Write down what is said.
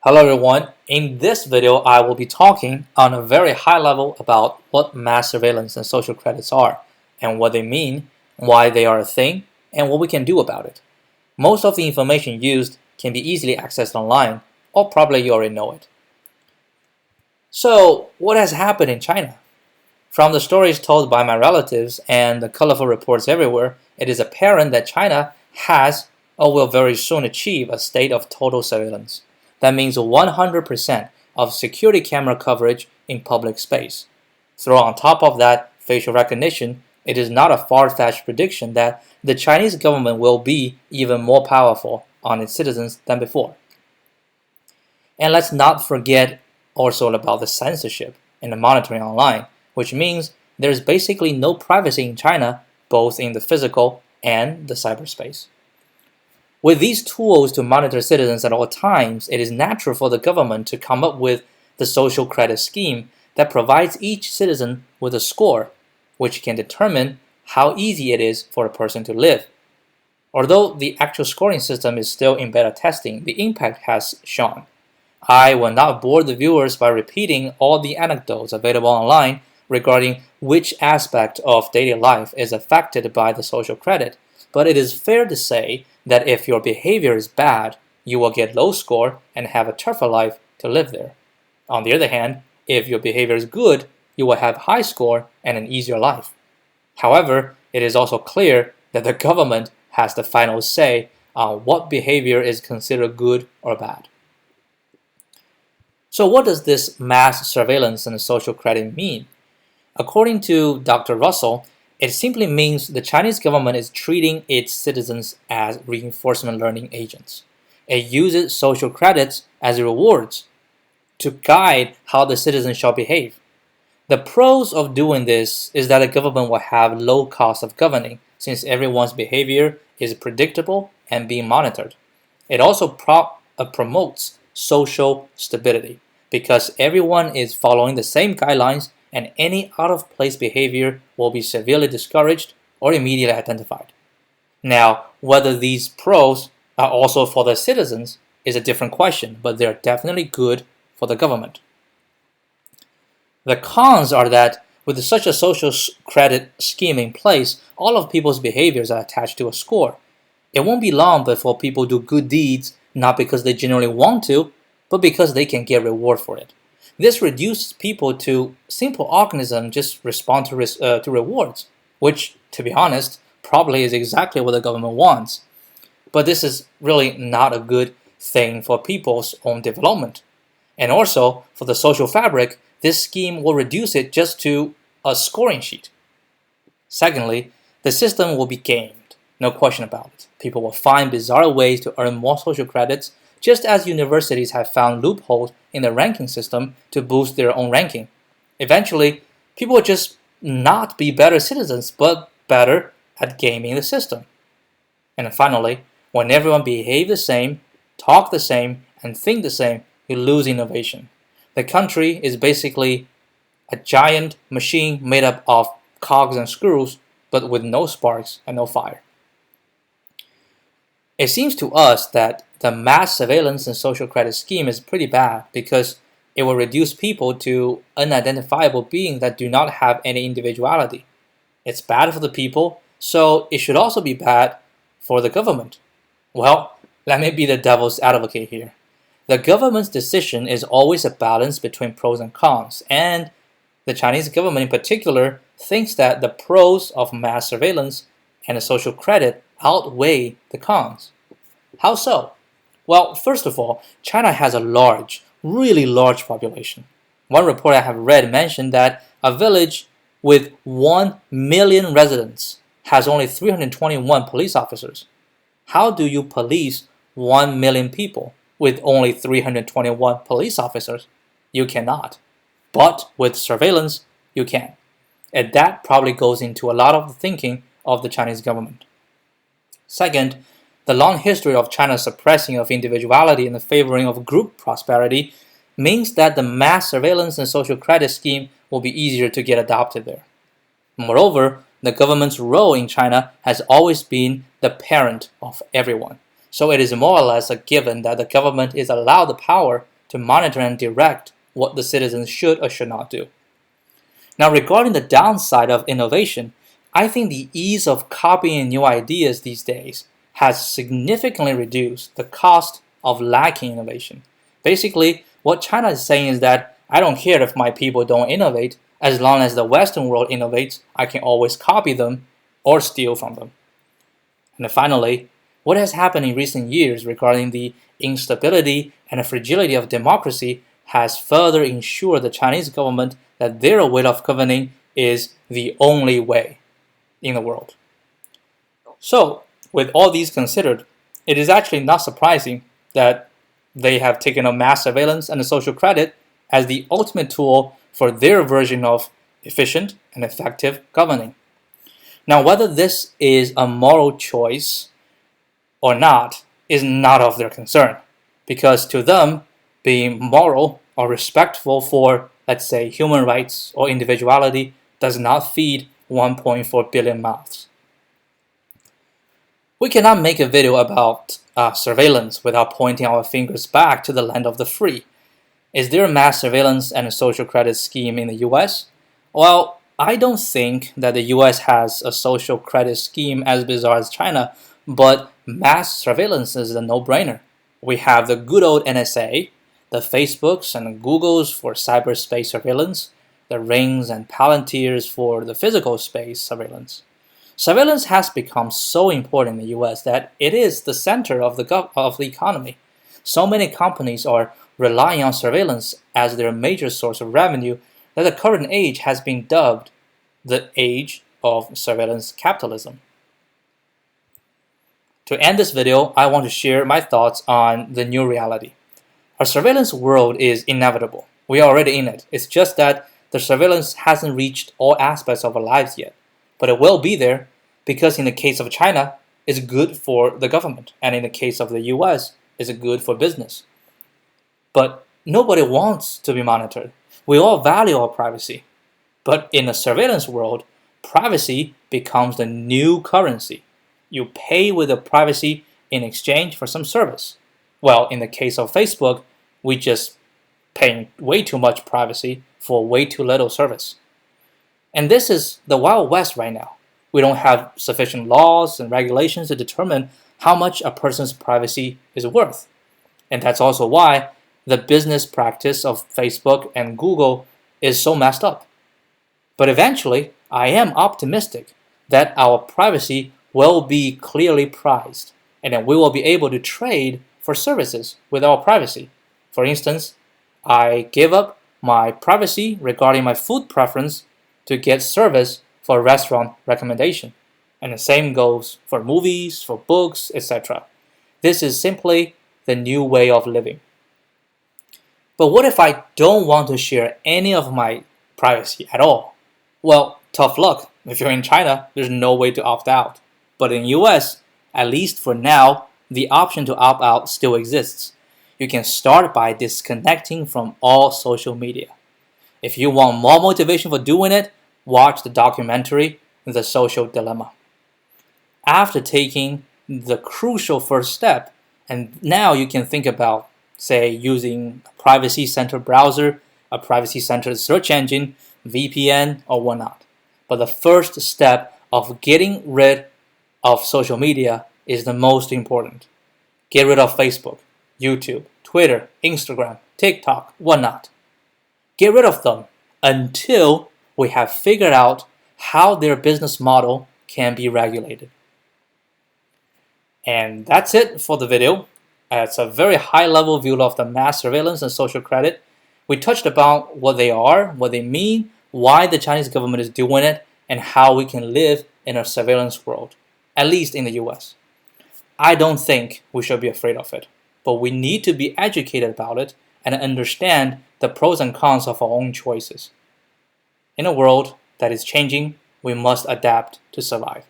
Hello everyone, in this video I will be talking on a very high level about what mass surveillance and social credits are, and what they mean, why they are a thing, and what we can do about it. Most of the information used can be easily accessed online, or probably you already know it. So, what has happened in China? From the stories told by my relatives and the colorful reports everywhere, it is apparent that China has or will very soon achieve a state of total surveillance. That means 100% of security camera coverage in public space. Throw on top of that facial recognition, it is not a far-fetched prediction that the Chinese government will be even more powerful on its citizens than before. And let's not forget also about the censorship and the monitoring online, which means there's basically no privacy in China, both in the physical and the cyberspace. With these tools to monitor citizens at all times, it is natural for the government to come up with the social credit scheme that provides each citizen with a score, which can determine how easy it is for a person to live. Although the actual scoring system is still in beta testing, the impact has shown. I will not bore the viewers by repeating all the anecdotes available online regarding which aspect of daily life is affected by the social credit, but it is fair to say that if your behavior is bad, you will get low score and have a tougher life to live there. On the other hand, if your behavior is good, you will have high score and an easier life. However, it is also clear that the government has the final say on what behavior is considered good or bad. So what does this mass surveillance and social credit mean? According to Dr. Russell, it simply means the Chinese government is treating its citizens as reinforcement learning agents. It uses social credits as rewards to guide how the citizens shall behave. The pros of doing this is that the government will have low cost of governing, since everyone's behavior is predictable and being monitored. It also promotes social stability, because everyone is following the same guidelines and any out-of-place behavior will be severely discouraged or immediately identified. Now, whether these pros are also for the citizens is a different question, but they're definitely good for the government. The cons are that with such a social credit scheme in place, all of people's behaviors are attached to a score. It won't be long before people do good deeds not because they genuinely want to, but because they can get reward for it. This reduces people to simple organisms just respond to rewards, which, to be honest, probably is exactly what the government wants. But this is really not a good thing for people's own development. And also, for the social fabric, this scheme will reduce it just to a scoring sheet. Secondly, the system will be gamed, no question about it. People will find bizarre ways to earn more social credits, just as universities have found loopholes in the ranking system to boost their own ranking. Eventually, people will just not be better citizens, but better at gaming the system. And finally, when everyone behaves the same, talk the same, and think the same, you lose innovation. The country is basically a giant machine made up of cogs and screws, but with no sparks and no fire. It seems to us that the mass surveillance and social credit scheme is pretty bad because it will reduce people to unidentifiable beings that do not have any individuality. It's bad for the people, so it should also be bad for the government. Well, let me be the devil's advocate here. The government's decision is always a balance between pros and cons, and the Chinese government in particular thinks that the pros of mass surveillance and the social credit outweigh the cons. How so? Well, first of all, China has a large, really large population. One report I have read mentioned that a village with 1 million residents has only 321 police officers. How do you police 1 million people with only 321 police officers? You cannot. But with surveillance, you can. And that probably goes into a lot of the thinking of the Chinese government. Second, the long history of China's suppressing of individuality and the favoring of group prosperity means that the mass surveillance and social credit scheme will be easier to get adopted there. Moreover, the government's role in China has always been the parent of everyone. So it is more or less a given that the government is allowed the power to monitor and direct what the citizens should or should not do. Now, regarding the downside of innovation, I think the ease of copying new ideas these days has significantly reduced the cost of lacking innovation. Basically, what China is saying is that I don't care if my people don't innovate, as long as the Western world innovates, I can always copy them or steal from them. And finally, what has happened in recent years regarding the instability and the fragility of democracy has further ensured the Chinese government that their way of governing is the only way in the world. So, with all these considered, it is actually not surprising that they have taken up mass surveillance and social credit as the ultimate tool for their version of efficient and effective governing. Now, whether this is a moral choice or not is not of their concern, because to them, being moral or respectful for, let's say, human rights or individuality does not feed 1.4 billion mouths. We cannot make a video about surveillance without pointing our fingers back to the land of the free. Is there a mass surveillance and a social credit scheme in the US? Well, I don't think that the US has a social credit scheme as bizarre as China, but mass surveillance is a no-brainer. We have the good old NSA, the Facebooks and Googles for cyberspace surveillance, the Rings and Palantirs for the physical space surveillance. Surveillance has become so important in the US that it is the center of the economy. So many companies are relying on surveillance as their major source of revenue that the current age has been dubbed the age of surveillance capitalism. To end this video, I want to share my thoughts on the new reality. Our surveillance world is inevitable. We are already in it. It's just that the surveillance hasn't reached all aspects of our lives yet. But it will be there because in the case of China, it's good for the government. And in the case of the US, it's good for business. But nobody wants to be monitored. We all value our privacy. But in the surveillance world, privacy becomes the new currency. You pay with the privacy in exchange for some service. Well, in the case of Facebook, we just pay way too much privacy for way too little service. And this is the Wild West right now. We don't have sufficient laws and regulations to determine how much a person's privacy is worth. And that's also why the business practice of Facebook and Google is so messed up. But eventually, I am optimistic that our privacy will be clearly prized, and that we will be able to trade for services with our privacy. For instance, I give up my privacy regarding my food preference to get service for a restaurant recommendation. And the same goes for movies, for books, etc. This is simply the new way of living. But what if I don't want to share any of my privacy at all? Well, tough luck. If you're in China, there's no way to opt out. But in the US, at least for now, the option to opt out still exists. You can start by disconnecting from all social media. If you want more motivation for doing it, watch the documentary, The Social Dilemma. After taking the crucial first step, and now you can think about, say, using a privacy-centered browser, a privacy-centered search engine, VPN, or whatnot. But the first step of getting rid of social media is the most important. Get rid of Facebook, YouTube, Twitter, Instagram, TikTok, whatnot. Get rid of them until we have figured out how their business model can be regulated. And that's it for the video. It's a very high-level view of the mass surveillance and social credit. We touched about what they are, what they mean, why the Chinese government is doing it, and how we can live in a surveillance world, at least in the US. I don't think we should be afraid of it, but we need to be educated about it and understand the pros and cons of our own choices. In a world that is changing, we must adapt to survive.